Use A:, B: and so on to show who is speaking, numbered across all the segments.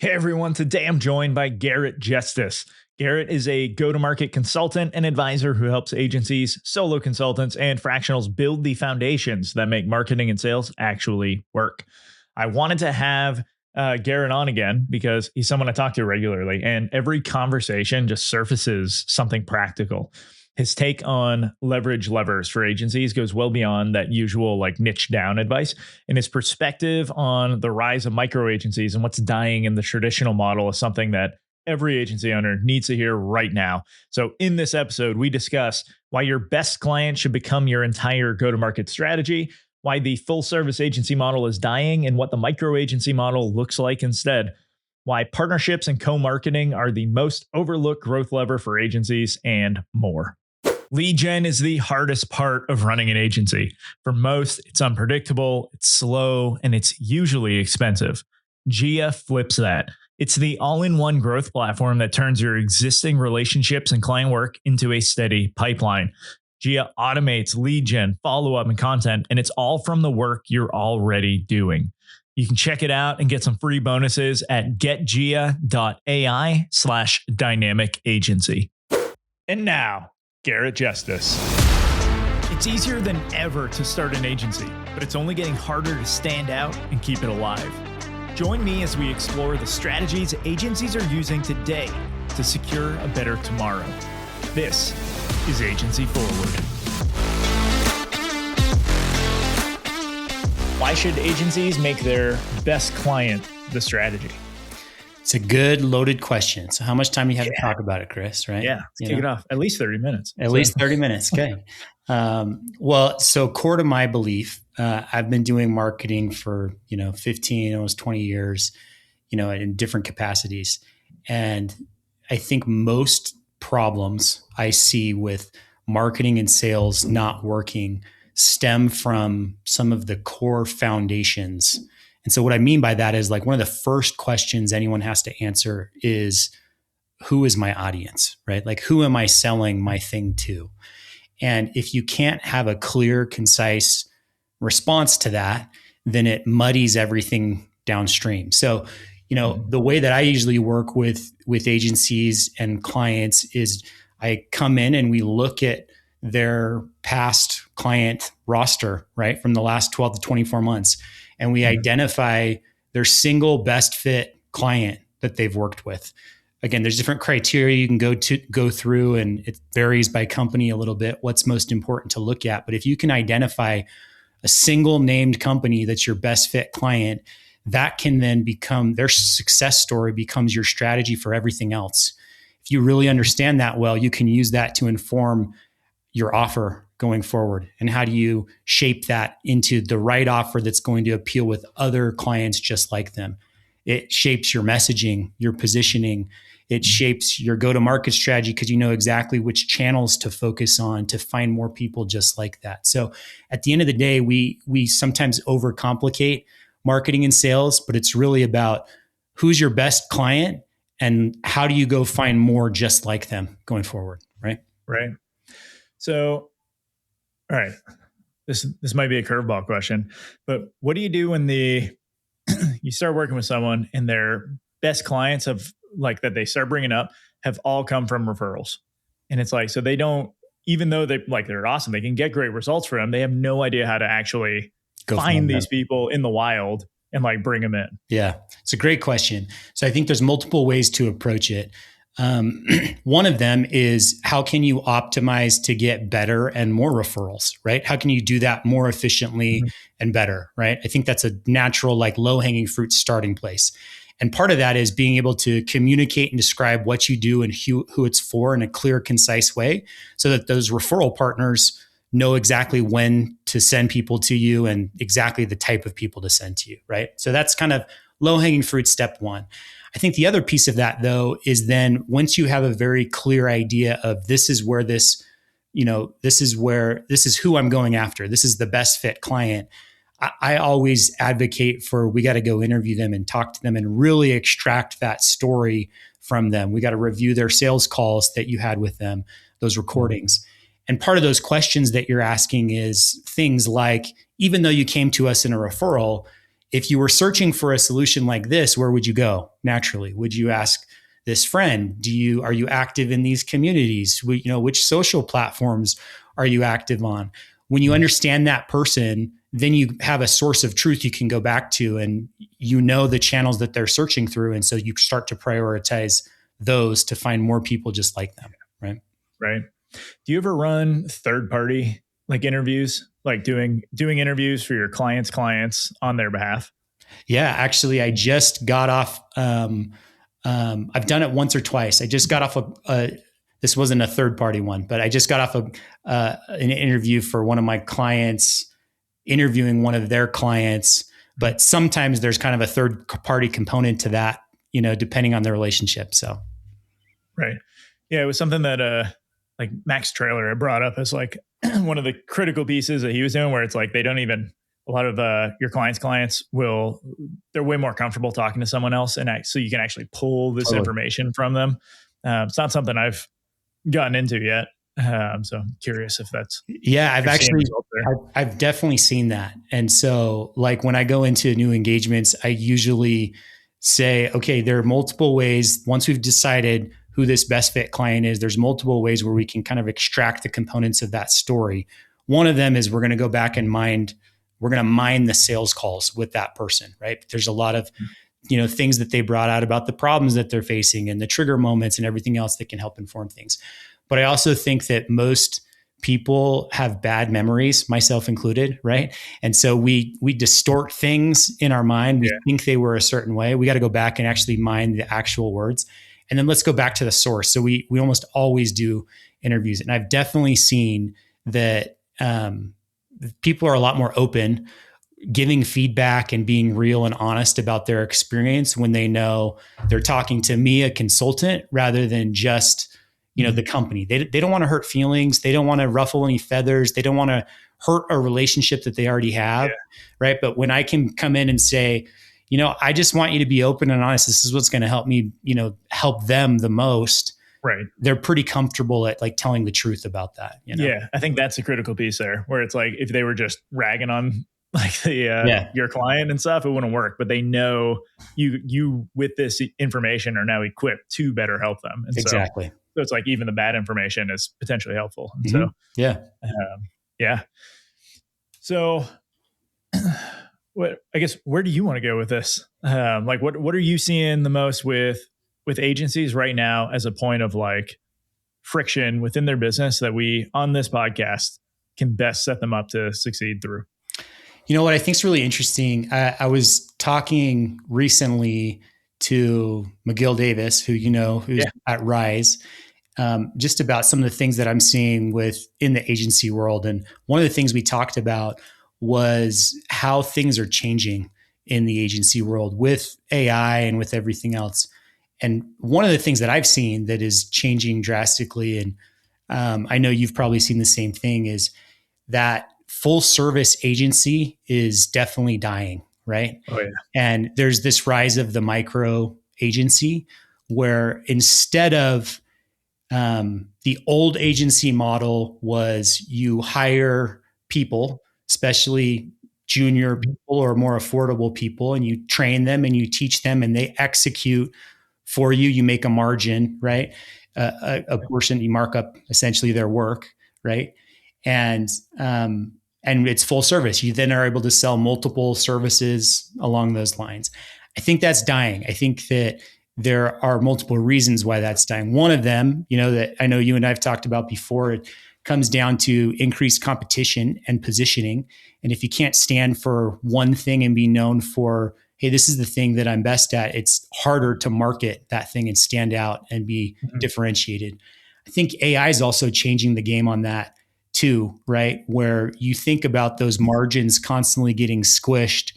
A: Hey everyone, today I'm joined by Garrett Jestice. Garrett is a go-to-market consultant and advisor who helps agencies, solo consultants, and fractionals build the foundations that make marketing and sales actually work. I wanted to have Garrett on again because he's someone I talk to regularly, and every conversation just surfaces something practical. His take on leverage levers for agencies goes well beyond that usual like niche down advice. And his perspective on the rise of micro agencies and what's dying in the traditional model is something that every agency owner needs to hear right now. So in this episode, we discuss why your best client should become your entire go-to-market strategy, why the full service agency model is dying and what the micro agency model looks like instead, why partnerships and co-marketing are the most overlooked growth lever for agencies, and more. Lead gen is the hardest part of running an agency. For most, it's unpredictable, it's slow, and it's usually expensive. Gia flips that. It's the all-in-one growth platform that turns your existing relationships and client work into a steady pipeline. Gia automates lead gen, follow-up, and content, and it's all from the work you're already doing. You can check it out and get some free bonuses at getgia.ai/dynamic agency. And now, Garrett Jestice. It's easier than ever to start an agency, but it's only getting harder to stand out and keep it alive. Join me as we explore the strategies agencies are using today to secure a better tomorrow. This is Agency Forward. Why should agencies make their best client the strategy?
B: It's a good loaded question. So how much time do you have to talk about it, Chris, right?
A: Yeah, let's kick it off. At least 30 minutes.
B: At least 30 minutes. Okay. So core to my belief, I've been doing marketing for, 15, almost 20 years, in different capacities. And I think most problems I see with marketing and sales not working stem from some of the core foundations. And so what I mean by that is like one of the first questions anyone has to answer is, who is my audience, right? Like, who am I selling my thing to? And if you can't have a clear, concise response to that, then it muddies everything downstream. So, the way that I usually work with agencies and clients is I come in and we look at their past client roster, right? From the last 12 to 24 months. And we identify their single best fit client that they've worked with. Again, there's different criteria you can go through, and it varies by company a little bit, what's most important to look at. But if you can identify a single named company that's your best fit client, that can then become their success story, becomes your strategy for everything else. If you really understand that well, you can use that to inform your offer going forward. And how do you shape that into the right offer that's going to appeal with other clients just like them? It shapes your messaging, your positioning. It shapes your go-to-market strategy because you know exactly which channels to focus on to find more people just like that. So at the end of the day, we sometimes overcomplicate marketing and sales, but it's really about who's your best client and how do you go find more just like them going forward, right?
A: Right. So, all right, this might be a curveball question, but what do you do when you start working with someone and their best clients have like that they start bringing up have all come from referrals? And it's like, so they don't, even though they're awesome, they can get great results for them. They have no idea how to actually find these people in the wild and like bring them in.
B: Yeah, it's a great question. So I think there's multiple ways to approach it. One of them is, how can you optimize to get better and more referrals, right? How can you do that more efficiently and better, right? I think that's a natural, like low-hanging fruit starting place. And part of that is being able to communicate and describe what you do and who it's for in a clear, concise way, so that those referral partners know exactly when to send people to you and exactly the type of people to send to you, right? So that's kind of low-hanging fruit, step one. I think the other piece of that, though, is then once you have a very clear idea of this is who I'm going after, this is the best fit client, I always advocate for, we got to go interview them and talk to them and really extract that story from them. We got to review their sales calls that you had with them, those recordings. And part of those questions that you're asking is things like, even though you came to us in a referral, If you were searching for a solution like this, where would you go naturally? Would you ask this friend? Are you active in these communities? Which social platforms are you active on? When you understand that person, then you have a source of truth you can go back to, and you know the channels that they're searching through. And so you start to prioritize those to find more people just like them. Right.
A: Right. Do you ever run third party like interviews, like doing interviews for your clients on their behalf?
B: Yeah, actually, I just got off. I've done it once or twice. I just got off this wasn't a third party one, but I just got off an interview for one of my clients, interviewing one of their clients. But sometimes there's kind of a third party component to that, depending on the relationship. So,
A: right, yeah, it was something that like Max Trailer had brought up as like one of the critical pieces that he was doing, where it's like they don't even. A lot of your clients they're way more comfortable talking to someone else, and so you can actually pull this information from them. It's not something I've gotten into yet. So I'm curious if that's.
B: Yeah, I've definitely seen that. And so like when I go into new engagements, I usually say, okay, there are multiple ways. Once we've decided who this best fit client is, there's multiple ways where we can kind of extract the components of that story. One of them is we're going to go back and we're going to mine the sales calls with that person, right? There's a lot of, things that they brought out about the problems that they're facing and the trigger moments and everything else that can help inform things. But I also think that most people have bad memories, myself included, right? And so we distort things in our mind. We think they were a certain way. We got to go back and actually mine the actual words. And then let's go back to the source. So we almost always do interviews. And I've definitely seen that people are a lot more open, giving feedback and being real and honest about their experience when they know they're talking to me, a consultant, rather than just, the company. They don't want to hurt feelings. They don't want to ruffle any feathers. They don't want to hurt a relationship that they already have. Yeah. Right. But when I can come in and say, I just want you to be open and honest. This is what's going to help me, help them the most. Right. They're pretty comfortable at like telling the truth about that.
A: Yeah. I think that's a critical piece there, where it's like, if they were just ragging on like the, your client and stuff, it wouldn't work, but they know you with this information are now equipped to better help them. And
B: exactly.
A: So it's like, even the bad information is potentially helpful. And
B: so,
A: yeah. So I guess, where do you want to go with this? Like what are you seeing the most with agencies right now as a point of like friction within their business that we on this podcast can best set them up to succeed through?
B: What I think is really interesting. I was talking recently to McGill Davis, who's at Rise, just about some of the things that I'm seeing in the agency world. And one of the things we talked about was how things are changing in the agency world with AI and with everything else. And one of the things that I've seen that is changing drastically, and I know you've probably seen the same thing, is that full service agency is definitely dying, right?
A: Oh, yeah.
B: And there's this rise of the micro agency, where instead of the old agency model was you hire people, especially junior people or more affordable people, and you train them and you teach them and they execute for you. You make a margin, right? A portion, you mark up essentially their work, right? And it's full service. You then are able to sell multiple services along those lines. I think that's dying. I think that there are multiple reasons why that's dying. One of them, that I know you and I've talked about before, it comes down to increased competition and positioning. And if you can't stand for one thing and be known for, hey, this is the thing that I'm best at, it's harder to market that thing and stand out and be differentiated. I think AI is also changing the game on that too, right? Where you think about those margins constantly getting squished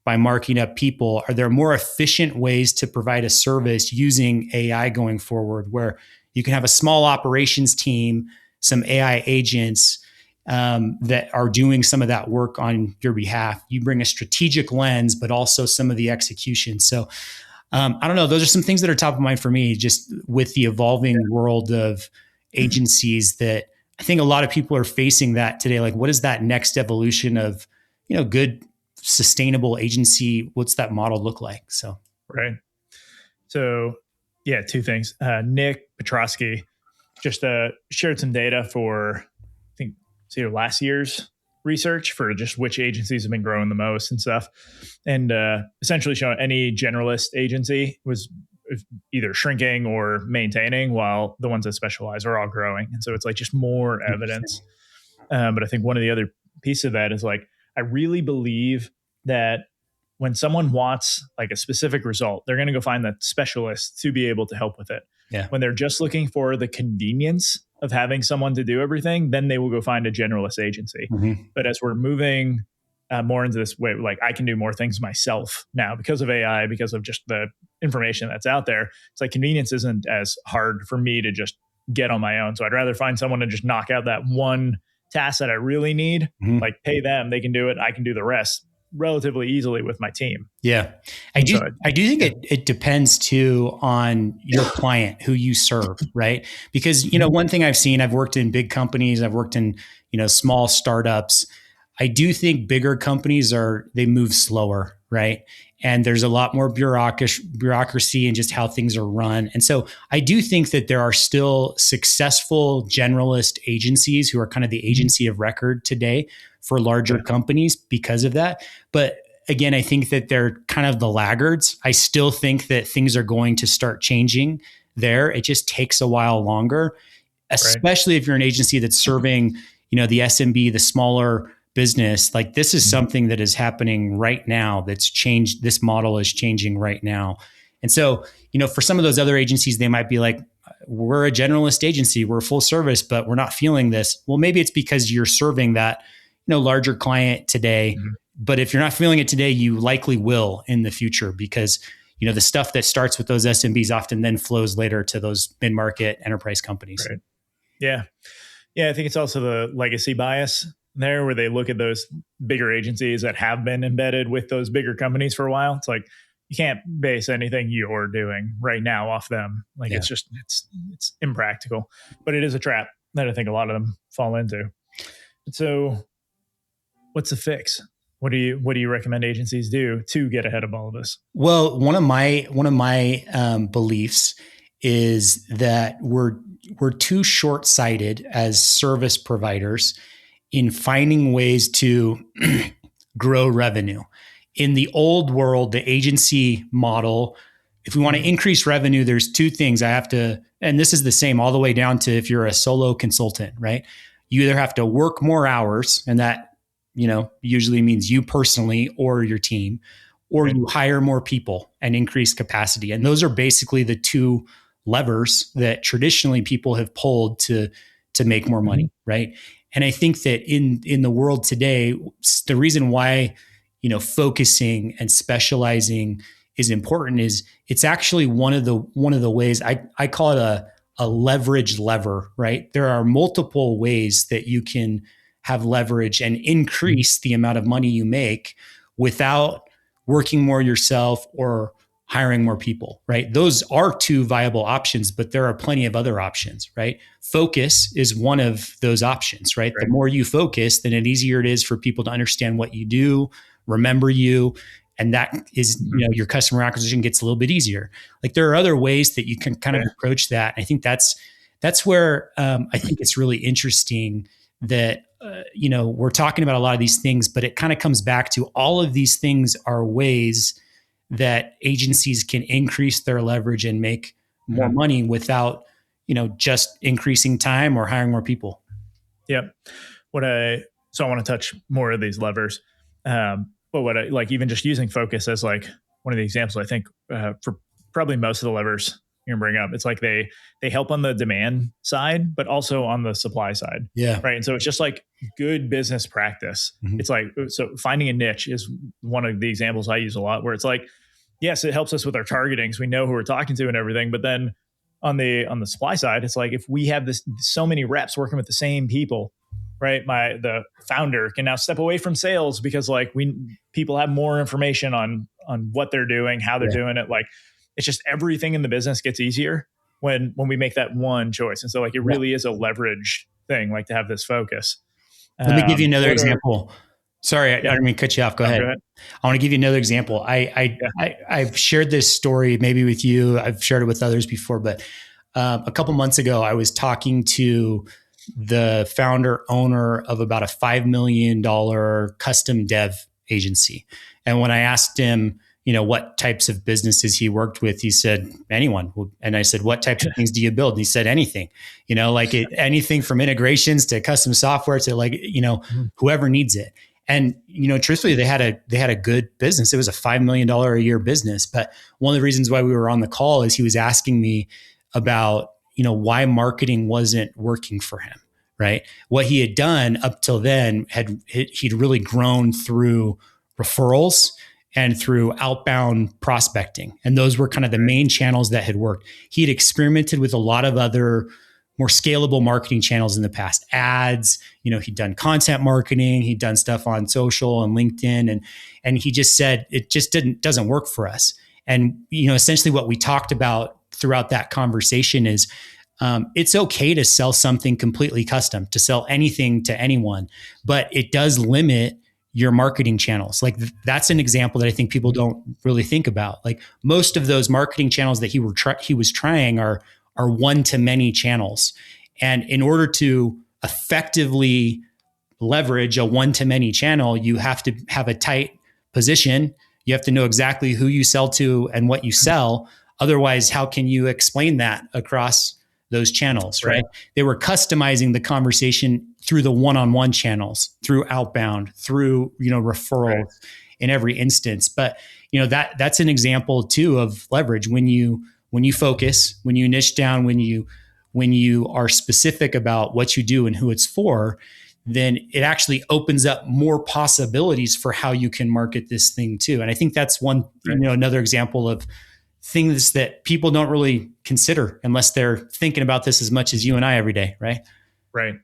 B: by marking up people. Are there more efficient ways to provide a service using AI going forward, where you can have a small operations team, some AI agents that are doing some of that work on your behalf? You bring a strategic lens, but also some of the execution. So I don't know. Those are some things that are top of mind for me, just with the evolving world of agencies, that I think a lot of people are facing that today. Like, what is that next evolution of, good sustainable agency, what's that model look like? So,
A: right. So, yeah, two things. Nick Petrosky just shared some data for, I think, it's either last year's research for just which agencies have been growing the most and stuff. And essentially showing any generalist agency was either shrinking or maintaining, while the ones that specialize are all growing. And so it's like just more evidence. But I think one of the other pieces of that is like, I really believe that when someone wants like a specific result, they're going to go find that specialist to be able to help with it.
B: Yeah.
A: When they're just looking for the convenience of having someone to do everything, then they will go find a generalist agency.
B: Mm-hmm.
A: But as we're moving more into this way, like I can do more things myself now because of AI, because of just the information that's out there. It's like convenience isn't as hard for me to just get on my own. So I'd rather find someone to just knock out that one task that I really need, like pay them, they can do it. I can do the rest relatively easily with my team.
B: Yeah. I do think it depends too on your client, who you serve, right? Because, one thing I've seen, I've worked in big companies, I've worked in, small startups. I do think bigger companies they move slower, right? And there's a lot more bureaucracy and just how things are run. And so I do think that there are still successful generalist agencies who are kind of the agency of record today for larger companies because of that. But again, I think that they're kind of the laggards. I still think that things are going to start changing there. It just takes a while longer, especially if you're an agency that's serving, the SMB, the smaller business. Like this is something that is happening right now that's changed. This model is changing right now. And so, for some of those other agencies, they might be like, we're a generalist agency, we're full service, but we're not feeling this. Well, maybe it's because you're serving that, larger client today. Mm-hmm. But if you're not feeling it today, you likely will in the future because, the stuff that starts with those SMBs often then flows later to those mid-market enterprise companies.
A: Right. Yeah. Yeah. I think it's also the legacy bias there where they look at those bigger agencies that have been embedded with those bigger companies for a while. It's like, you can't base anything you're doing right now off them. Like it's just, it's impractical, but it is a trap that I think a lot of them fall into. So what's the fix? What do you recommend agencies do to get ahead of all of this?
B: Well, one of my beliefs is that we're too short-sighted as service providers in finding ways to grow revenue. In the old world, the agency model, if we want to increase revenue, there's two things I have to, and this is the same all the way down to if you're a solo consultant, right? You either have to work more hours, and that usually means you personally or your team, or you hire more people and increase capacity. And those are basically the two levers that traditionally people have pulled to make more money, right? And I think that in the world today, the reason why, focusing and specializing is important is it's actually one of the ways I call it a leverage lever, right? There are multiple ways that you can have leverage and increase the amount of money you make without working more yourself or hiring more people, right? Those are two viable options, but there are plenty of other options, right? Focus is one of those options, right? The more you focus, then the easier it is for people to understand what you do, remember you, and that is, your customer acquisition gets a little bit easier. Like there are other ways that you can kind of approach that. I think that's where I think it's really interesting that we're talking about a lot of these things, but it kind of comes back to all of these things are ways that agencies can increase their leverage and make more money without, just increasing time or hiring more people.
A: Yep. So I want to touch more of these levers. But what I like, even just using focus as like one of the examples, I think for probably most of the levers you're gonna bring up, it's like they help on the demand side, but also on the supply side.
B: Yeah.
A: Right. And so it's just like good business practice. It's like, so finding a niche is one of the examples I use a lot where it's like, yes, it helps us with our targeting. So we know who we're talking to and everything. But then on the supply side, it's like, if we have so many reps working with the same people, right? The founder can now step away from sales because like people have more information on what they're doing, how they're doing it. Like it's just everything in the business gets easier when we make that one choice. And so like, it really is a leverage thing, like to have this focus.
B: Let me give you another example. Sorry, I
A: Yeah.
B: don't mean to cut you off. Go
A: No,
B: ahead.
A: go ahead.
B: I want to give you another example.
A: Yeah.
B: I've shared this story maybe with you. I've shared it with others before, but a couple months ago, I was talking to the founder owner of about a $5 million custom dev agency. And when I asked him, what types of businesses he worked with, he said, anyone. And I said, what types of things do you build? And he said, anything, anything from integrations to custom software to
A: Mhm.
B: whoever needs it. And truthfully, they had a good business. It was a $5 million a year business. But one of the reasons why we were on the call is he was asking me about why marketing wasn't working for him. Right, what he had done up till then he'd really grown through referrals and through outbound prospecting, and those were kind of the main channels that had worked. He'd experimented with a lot of other more scalable marketing channels in the past, ads. He'd done content marketing, he'd done stuff on social and LinkedIn, and he just said it just doesn't work for us. And essentially what we talked about throughout that conversation is it's okay to sell something completely custom, to sell anything to anyone, but it does limit your marketing channels. Like that's an example that I think people don't really think about. Like most of those marketing channels that he was trying are one-to-many channels. And in order to effectively leverage a one-to-many channel, you have to have a tight position. You have to know exactly who you sell to and what you sell. Otherwise, how can you explain that across those channels, right? They were customizing the conversation through the one-on-one channels, through outbound, through, referrals in every instance. But, that's an example too of leverage when you focus, when you niche down, when you are specific about what you do and who it's for, then it actually opens up more possibilities for how you can market this thing too. And I think that's one, another example of things that people don't really consider unless they're thinking about this as much as you and I every day, right?
A: Right.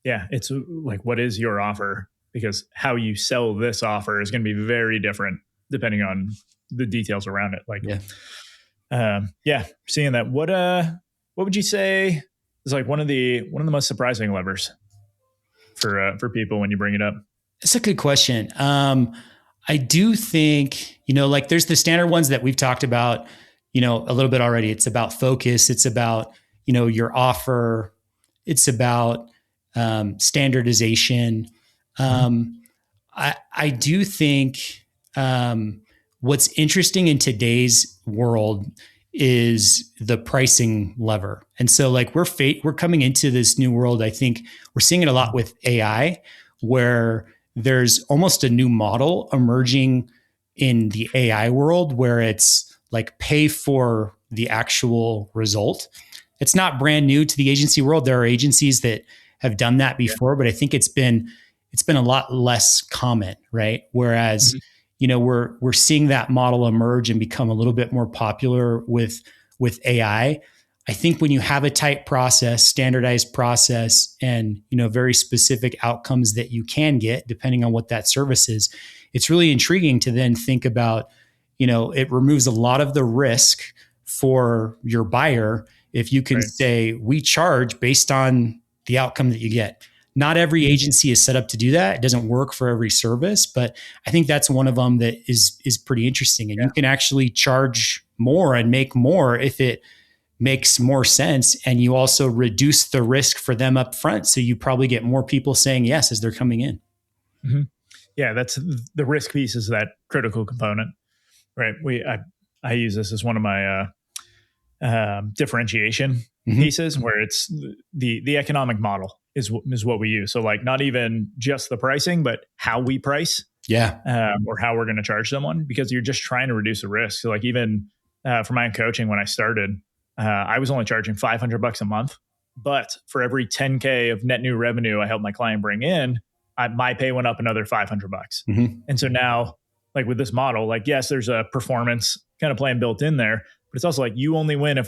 A: Yeah. It's like, what is your offer? Because how you sell this offer is going to be very different depending on the details around it. Like, seeing that. What would you say is like one of the most surprising levers for people when you bring it up?
B: It's a good question. I do think, like there's the standard ones that we've talked about, a little bit already. It's about focus. It's about, your offer. It's about standardization. I do think what's interesting in today's world is the pricing lever. And so like we're coming into this new world. I think we're seeing it a lot with AI, where there's almost a new model emerging in the AI world where it's like pay for the actual result. It's not brand new to the agency world. There are agencies that have done that before, but I think it's been a lot less common, right? Whereas, we're seeing that model emerge and become a little bit more popular with AI. I think when you have a tight process, standardized process, and very specific outcomes that you can get depending on what that service is, it's really intriguing to then think about, it removes a lot of the risk for your buyer if you can say we charge based on the outcome that you get. Not every agency is set up to do that. It doesn't work for every service, but I think that's one of them that is pretty interesting. And you can actually charge more and make more if it makes more sense. And you also reduce the risk for them up front. So you probably get more people saying yes as they're coming in.
A: Mm-hmm. Yeah, that's the risk piece is that critical component, right? I use this as one of my differentiation pieces where it's the economic model is what we use. So like not even just the pricing, but how we price, or how we're going to charge someone, because you're just trying to reduce the risk. So like even for my own coaching, when I started, I was only charging $500 a month, but for every 10K of net new revenue I helped my client bring in, my pay went up another $500. And so now, like with this model, like yes, there's a performance kind of plan built in there, but it's also like you only win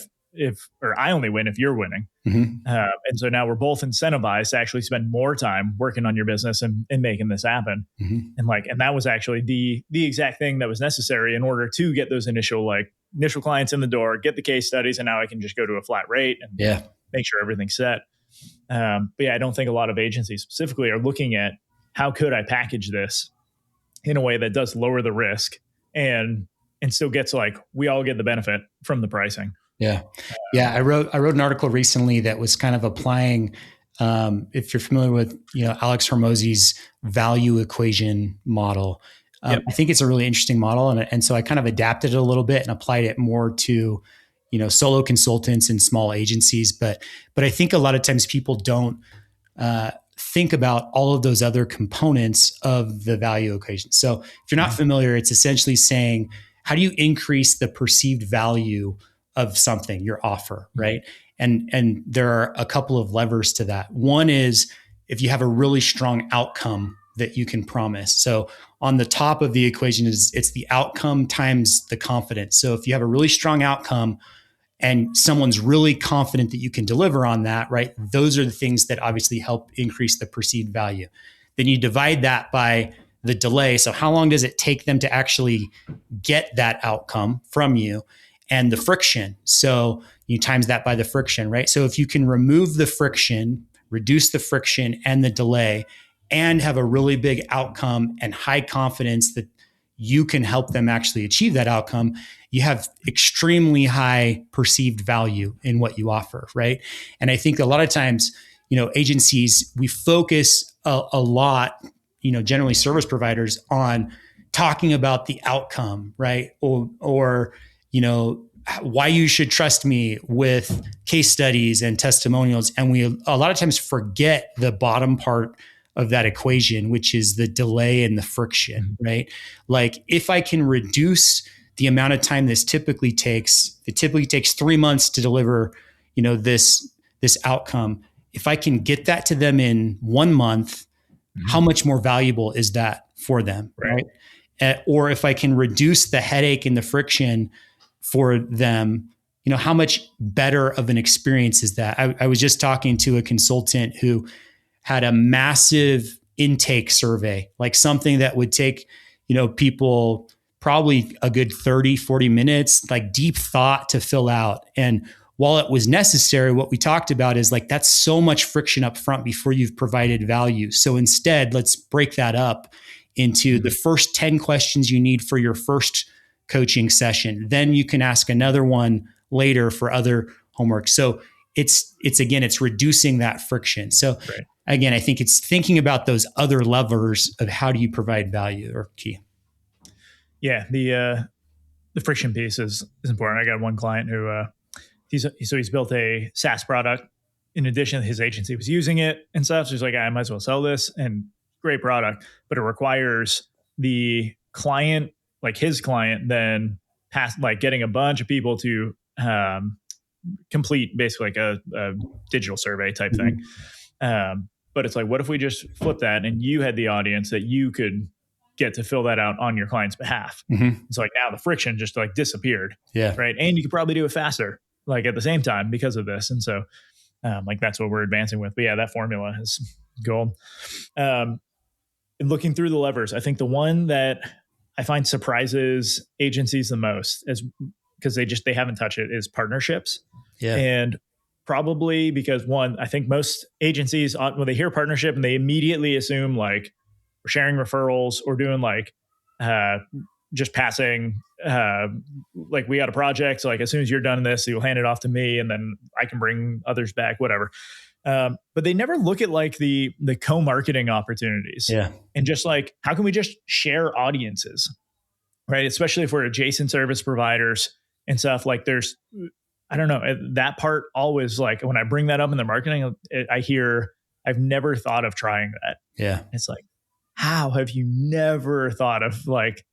A: or I only win if you're winning. And so now we're both incentivized to actually spend more time working on your business and making this happen. And that was actually the exact thing that was necessary in order to get those initial clients in the door, get the case studies, and now I can just go to a flat rate and make sure everything's set. But I don't think a lot of agencies specifically are looking at how could I package this in a way that does lower the risk and still gets like, we all get the benefit from the pricing.
B: Yeah. Yeah. I wrote an article recently that was kind of applying, if you're familiar with, Alex Hormozy's value equation model.
A: Yep.
B: I think it's a really interesting model. And so I kind of adapted it a little bit and applied it more to, solo consultants and small agencies. But I think a lot of times people don't think about all of those other components of the value equation. So if you're not familiar, it's essentially saying, how do you increase the perceived value of something, your offer, right? And there are a couple of levers to that. One is if you have a really strong outcome that you can promise. So on the top of the equation it's the outcome times the confidence. So if you have a really strong outcome and someone's really confident that you can deliver on that, right? Those are the things that obviously help increase the perceived value. Then you divide that by the delay. So how long does it take them to actually get that outcome from you? And the friction. So you times that by the friction, right? So if you can remove the friction, reduce the friction and the delay, and have a really big outcome and high confidence that you can help them actually achieve that outcome, you have extremely high perceived value in what you offer, right? And I think a lot of times, agencies, we focus a lot, generally service providers, on talking about the outcome, right? Or why you should trust me with case studies and testimonials. And we a lot of times forget the bottom part of that equation, which is the delay and the friction, right? Like if I can reduce the amount of time this typically takes, it typically takes 3 months to deliver, this outcome. If I can get that to them in 1 month, how much more valuable is that for them, right? Or if I can reduce the headache and the friction for them, how much better of an experience is that? I was just talking to a consultant who had a massive intake survey, like something that would take, people probably a good 30, 40 minutes, like deep thought to fill out. And while it was necessary, what we talked about is like, that's so much friction up front before you've provided value. So instead, let's break that up into the first 10 questions you need for your first coaching session. Then you can ask another one later for other homework. So it's reducing that friction. So again, I think it's thinking about those other levers of how do you provide value are key.
A: Yeah. The friction piece is important. I got one client who, he's built a SaaS product. In addition, his agency was using it and stuff. So he's like, I might as well sell this, and great product, but it requires the client, like his client, then getting a bunch of people to complete basically like a digital survey type thing. But it's like, what if we just flip that and you had the audience that you could get to fill that out on your client's behalf? It's like now the friction just like disappeared.
B: Yeah.
A: Right. And you could probably do it faster, like at the same time because of this. And so like that's what we're advancing with. But yeah, that formula is gold. Looking through the levers, I think the one that I find surprises agencies the most is because they haven't touched it is partnerships.
B: Yeah.
A: And probably because one, I think most agencies, when they hear partnership and they immediately assume like we're sharing referrals or doing like just passing, like we got a project. So like as soon as you're done this, you'll hand it off to me and then I can bring others back, whatever. But they never look at like the co-marketing opportunities.
B: Yeah.
A: And just like, how can we just share audiences, right? Especially if we're adjacent service providers and stuff. Like there's, I don't know, that part always, like when I bring that up in the marketing, I hear, I've never thought of trying that.
B: Yeah.
A: It's like, how have you never thought of like,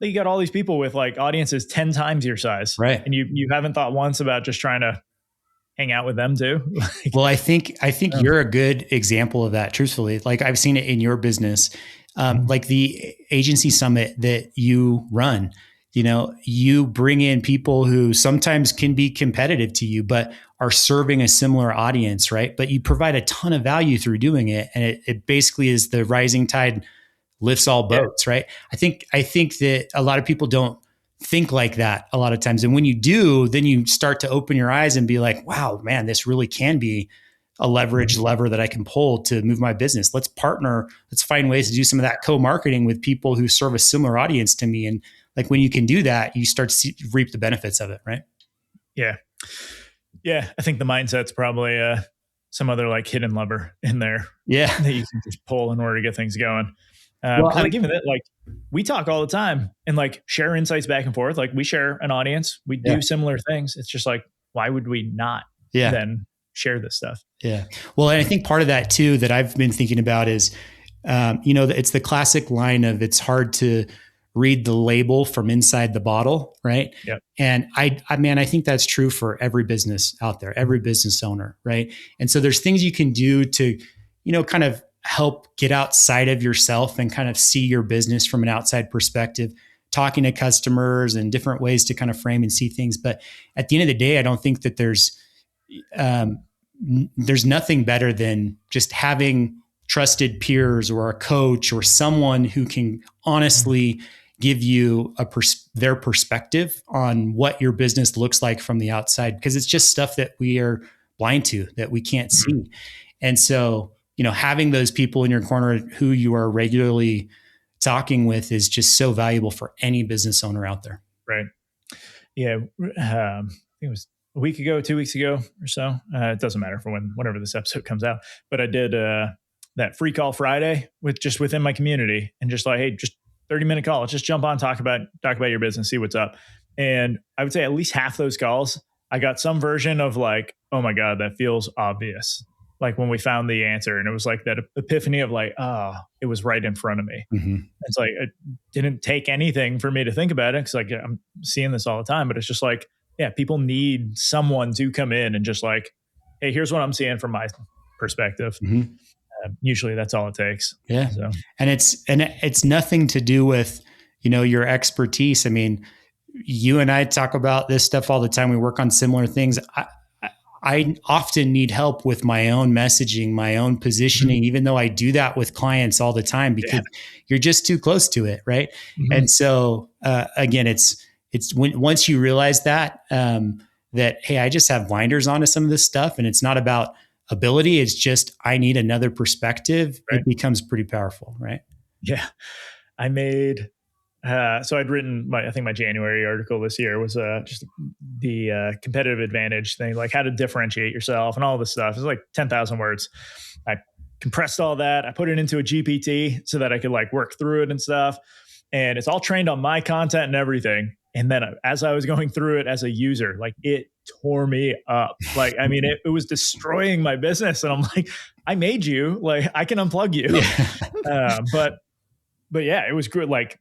A: you got all these people with like audiences 10 times your size.
B: Right.
A: And you haven't thought once about just trying to hang out with them too.
B: Well, I think you're a good example of that, truthfully. Like I've seen it in your business, like the agency summit that you run, you bring in people who sometimes can be competitive to you, but are serving a similar audience, right? But you provide a ton of value through doing it. And it basically is the rising tide lifts all boats, right? I think that a lot of people don't think like that a lot of times. And when you do, then you start to open your eyes and be like, wow, man, this really can be a leverage lever that I can pull to move my business. Let's partner. Let's find ways to do some of that co-marketing with people who serve a similar audience to me. And like when you can do that, you start to reap the benefits of it, right?
A: Yeah. Yeah. I think the mindset's probably some other like hidden lever in there.
B: Yeah.
A: That you can just pull in order to get things going.
B: Well,
A: like even that, like we talk all the time and like share insights back and forth. Like we share an audience, we do similar things. It's just like, why would we not then share this stuff?
B: Yeah. Well, and I think part of that too, that I've been thinking about is, it's the classic line of it's hard to read the label from inside the bottle. Right.
A: Yep.
B: And I think that's true for every business out there, every business owner. Right. And so there's things you can do to, kind of help get outside of yourself and kind of see your business from an outside perspective, talking to customers and different ways to kind of frame and see things. But at the end of the day, I don't think that there's nothing better than just having trusted peers or a coach or someone who can honestly give you their perspective on what your business looks like from the outside, because it's just stuff that we are blind to, that we can't see. And so, having those people in your corner who you are regularly talking with is just so valuable for any business owner out there.
A: Right. Yeah. I think it was a week ago, 2 weeks ago or so. It doesn't matter for whenever this episode comes out, but I did that free call Friday within my community, and just like, hey, just 30-minute call. Let's just jump on, talk about your business, see what's up. And I would say at least half those calls, I got some version of like, oh my God, that feels obvious. Like when we found the answer, and it was like that epiphany of like, it was right in front of me. Mm-hmm. It's like, it didn't take anything for me to think about it, because like I'm seeing this all the time, but it's just like, yeah, people need someone to come in and just like, hey, here's what I'm seeing from my perspective. Mm-hmm. Usually that's all it takes.
B: Yeah. So. And it's nothing to do with, your expertise. I mean, you and I talk about this stuff all the time. We work on similar things. I often need help with my own messaging, my own positioning, even though I do that with clients all the time, because you're just too close to it. Right. Mm-hmm. And so, again, it's once you realize that, hey, I just have blinders onto some of this stuff, and it's not about ability. It's just, I need another perspective. Right. It becomes pretty powerful. Right.
A: Yeah. I made, so I'd written I think my January article this year was just the competitive advantage thing, like how to differentiate yourself and all this stuff. It's like 10,000 words. I compressed all that. I put it into a GPT so that I could like work through it and stuff. And it's all trained on my content and everything. And then as I was going through it as a user, like it tore me up. Like, I mean, it was destroying my business. And I'm like, I made you, like, I can unplug you. Yeah. But yeah, it was good. Like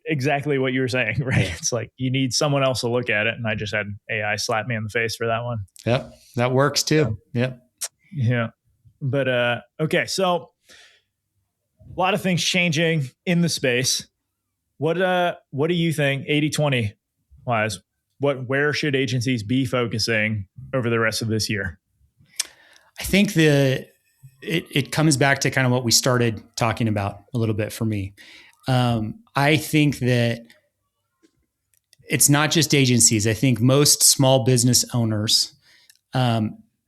A: exactly what you were saying, right? It's like, you need someone else to look at it. And I just had AI slap me in the face for that one.
B: Yep. That works too. Yep.
A: Yeah. But, okay. So a lot of things changing in the space. What do you think 80-20 wise? Where should agencies be focusing over the rest of this year?
B: I think it comes back to kind of what we started talking about a little bit for me. I think that it's not just agencies. I think most small business owners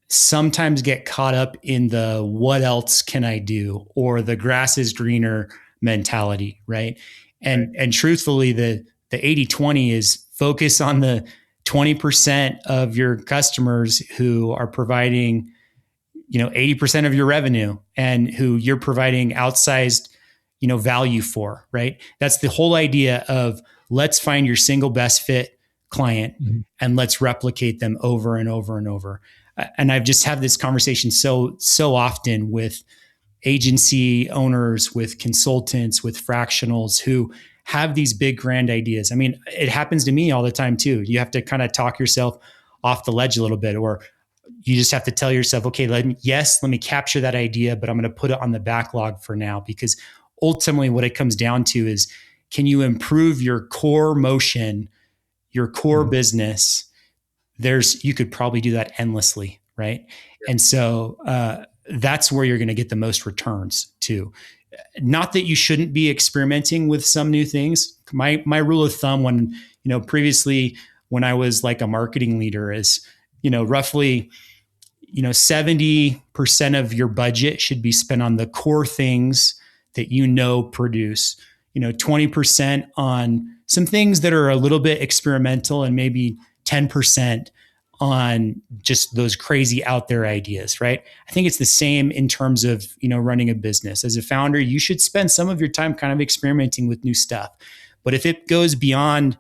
B: sometimes get caught up in the what else can I do, or the grass is greener mentality, right? And truthfully, the 80-20 is focus on the 20% of your customers who are providing, 80% of your revenue, and who you're providing outsized, value for, right? That's the whole idea of let's find your single best fit client, mm-hmm. and let's replicate them over and over and over. And I've just had this conversation so often with agency owners, with consultants, with fractionals who have these big grand ideas. I mean, it happens to me all the time too. You have to kind of talk yourself off the ledge a little bit, or you just have to tell yourself, okay, let me capture that idea, but I'm going to put it on the backlog for now, because ultimately what it comes down to is, can you improve your core motion, your core mm-hmm. business? You could probably do that endlessly, right? Yeah. And so, that's where you're going to get the most returns too. Not that you shouldn't be experimenting with some new things. My rule of thumb when, previously when I was like a marketing leader is, roughly, 70% of your budget should be spent on the core things that produce, 20% on some things that are a little bit experimental, and maybe 10% on just those crazy out there ideas, right? I think it's the same in terms of, running a business. As a founder, you should spend some of your time kind of experimenting with new stuff. But if it goes beyond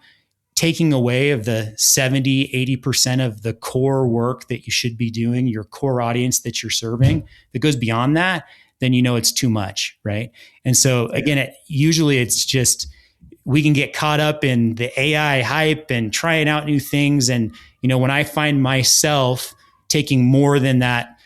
B: taking away of the 70, 80% of the core work that you should be doing, your core audience that you're serving, if it goes beyond that, then it's too much, right? And so again, usually it's just, we can get caught up in the AI hype and trying out new things. And, when I find myself taking more than that,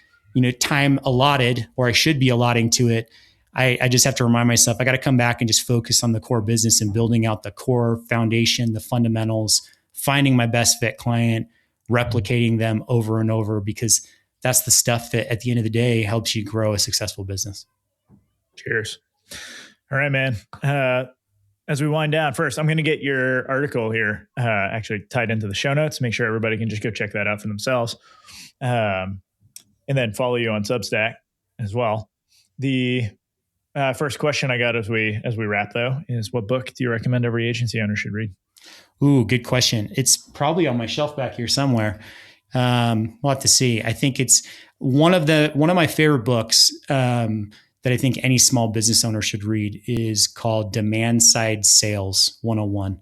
B: time allotted, or I should be allotting to it, I just have to remind myself, I got to come back and just focus on the core business and building out the core foundation, the fundamentals, finding my best fit client, replicating them over and over, because that's the stuff that at the end of the day helps you grow a successful business.
A: Cheers. All right, man. As we wind down, first, I'm going to get your article here actually tied into the show notes. Make sure everybody can just go check that out for themselves. And then follow you on Substack as well. The first question I got as we wrap, though, is what book do you recommend every agency owner should read?
B: Ooh, good question. It's probably on my shelf back here somewhere. We'll have to see. I think it's one of my favorite books that I think any small business owner should read is called Demand Side Sales 101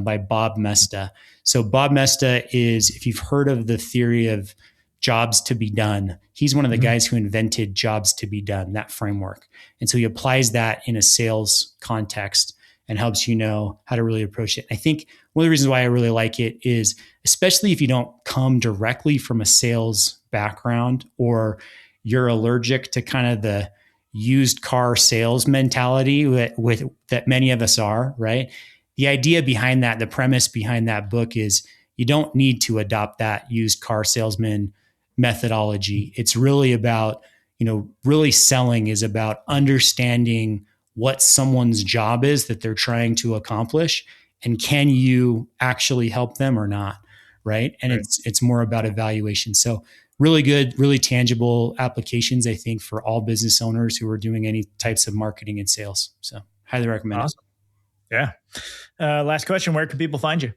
B: by Bob Mesta. So Bob Mesta is, if you've heard of the theory of jobs to be done, he's one of the guys who invented jobs to be done, that framework. And so he applies that in a sales context and helps you know how to really approach it. I think one of the reasons why I really like it is, especially if you don't come directly from a sales background, or you're allergic to kind of the used car sales mentality that many of us are, right? The idea behind that, the premise behind that book is you don't need to adopt that used car salesman methodology. It's really about, really selling is about understanding what someone's job is that they're trying to accomplish, and can you actually help them or not, right? And it's more about evaluation. So really good, really tangible applications, I think, for all business owners who are doing any types of marketing and sales. So highly recommend it.
A: Yeah. Last question, where can people find you?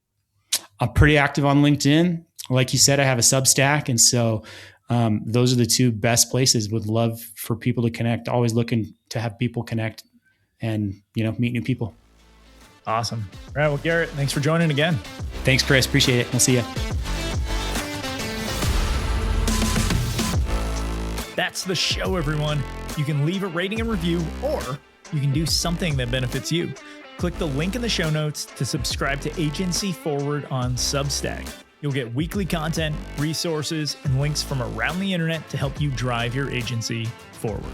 B: I'm pretty active on LinkedIn. Like you said, I have a Substack. And so those are the two best places. Would love for people to connect. Always looking to have people connect and, meet new people.
A: Awesome. All right. Well, Garrett, thanks for joining again.
B: Thanks, Chris. Appreciate it. We'll see you.
A: That's the show, everyone. You can leave a rating and review, or you can do something that benefits you. Click the link in the show notes to subscribe to Agency Forward on Substack. You'll get weekly content, resources, and links from around the internet to help you drive your agency forward.